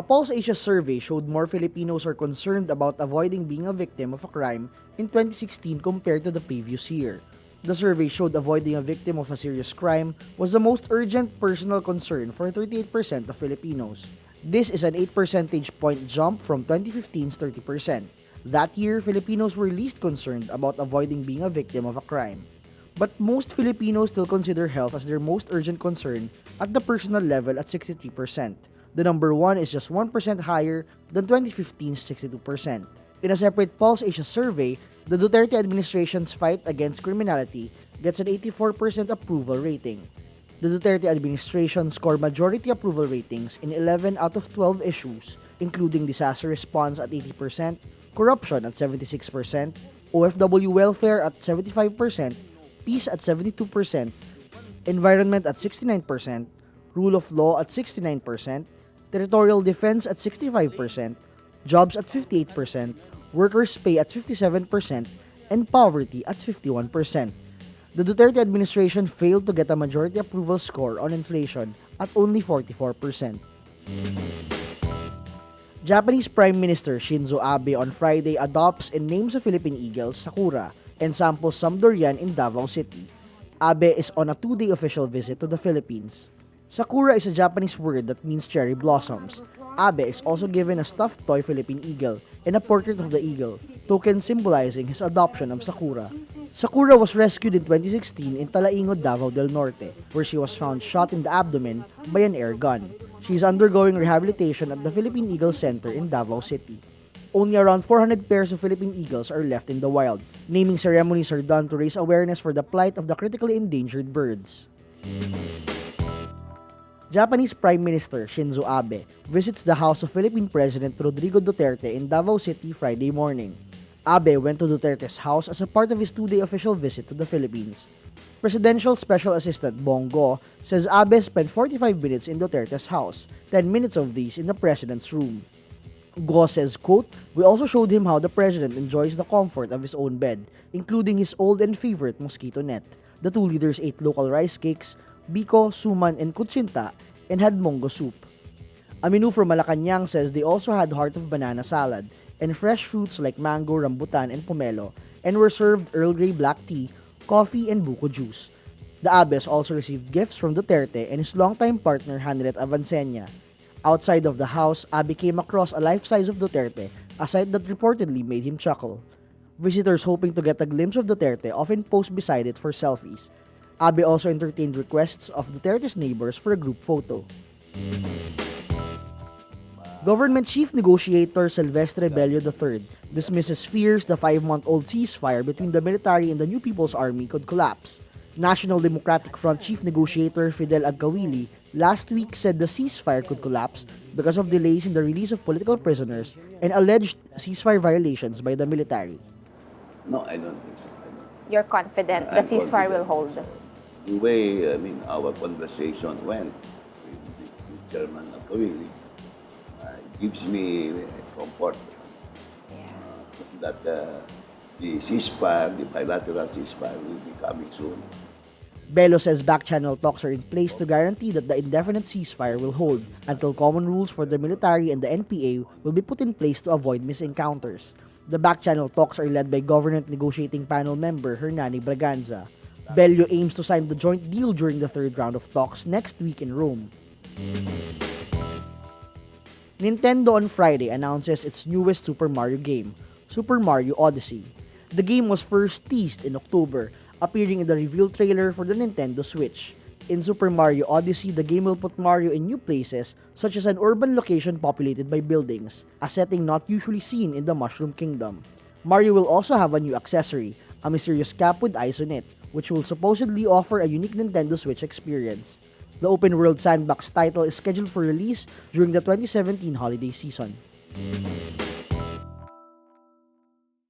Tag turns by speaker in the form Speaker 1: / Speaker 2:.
Speaker 1: A Pulse Asia survey showed more Filipinos are concerned about avoiding being a victim of a crime in 2016 compared to the previous year. The survey showed avoiding a victim of a serious crime was the most urgent personal concern for 38% of Filipinos. This is an 8 percentage point jump from 2015's 30%. That year, Filipinos were least concerned about avoiding being a victim of a crime. But most Filipinos still consider health as their most urgent concern at the personal level at 63%. The number 1 is just 1% higher than 2015's 62%. In a separate Pulse Asia survey, the Duterte administration's fight against criminality gets an 84% approval rating. The Duterte administration scored majority approval ratings in 11 out of 12 issues, including disaster response at 80%, corruption at 76%, OFW welfare at 75%, peace at 72%, environment at 69%, rule of law at 69%, territorial defense at 65%, jobs at 58%, workers' pay at 57%, and poverty at 51%. The Duterte administration failed to get a majority approval score on inflation at only 44%. Japanese Prime Minister Shinzo Abe on Friday adopts and names a Philippine eagle, Sakura, and samples some durian in Davao City. Abe is on a 2-day official visit to the Philippines. Sakura is a Japanese word that means cherry blossoms. Abe is also given a stuffed toy Philippine eagle and a portrait of the eagle, token symbolizing his adoption of Sakura. Sakura was rescued in 2016 in Talaingod, Davao del Norte, where she was found shot in the abdomen by an air gun. She is undergoing rehabilitation at the Philippine Eagle Center in Davao City. Only around 400 pairs of Philippine eagles are left in the wild. Naming ceremonies are done to raise awareness for the plight of the critically endangered birds. Japanese Prime Minister Shinzo Abe visits the house of Philippine President Rodrigo Duterte in Davao City Friday morning. Abe went to Duterte's house as a part of his 2-day official visit to the Philippines. Presidential Special Assistant Bong Go says Abe spent 45 minutes in Duterte's house, 10 minutes of these in the president's room. Go says, quote, "We also showed him how the president enjoys the comfort of his own bed, including his old and favorite mosquito net. The two leaders ate local rice cakes, biko, suman, and kutsinta, and had mongo soup." A menu from Malacanang says they also had heart of banana salad and fresh fruits like mango, rambutan, and pomelo, and were served Earl Grey black tea, coffee, and buko juice. The Abes also received gifts from Duterte and his longtime partner Hanelet Avancenia. Outside of the house, Abe came across a life size of Duterte, a sight that reportedly made him chuckle. Visitors hoping to get a glimpse of Duterte often pose beside it for selfies. Abe also entertained requests of Duterte's neighbors for a group photo. Government Chief Negotiator Silvestre Bello III dismisses fears the 5-month-old ceasefire between the military and the New People's Army could collapse. National Democratic Front Chief Negotiator Fidel Agcawili last week said the ceasefire could collapse because of delays in the release of political prisoners and alleged ceasefire violations by the military.
Speaker 2: No, I don't think so.
Speaker 3: You're confident the
Speaker 2: I'm
Speaker 3: ceasefire will
Speaker 2: confident.
Speaker 3: hold?
Speaker 2: The way, our conversation went with Chairman Agcawili gives me comfort that the ceasefire, the bilateral ceasefire will be coming soon.
Speaker 1: Bello says back-channel talks are in place to guarantee that the indefinite ceasefire will hold until common rules for the military and the NPA will be put in place to avoid misencounters. The back-channel talks are led by Government Negotiating Panel member Hernani Braganza. Bello aims to sign the joint deal during the third round of talks next week in Rome. Nintendo on Friday announces its newest Super Mario game, Super Mario Odyssey. The game was first teased in October, appearing in the reveal trailer for the Nintendo Switch. In Super Mario Odyssey, the game will put Mario in new places, such as an urban location populated by buildings, a setting not usually seen in the Mushroom Kingdom. Mario will also have a new accessory, a mysterious cap with eyes on it, which will supposedly offer a unique Nintendo Switch experience. The open-world sandbox title is scheduled for release during the 2017 holiday season.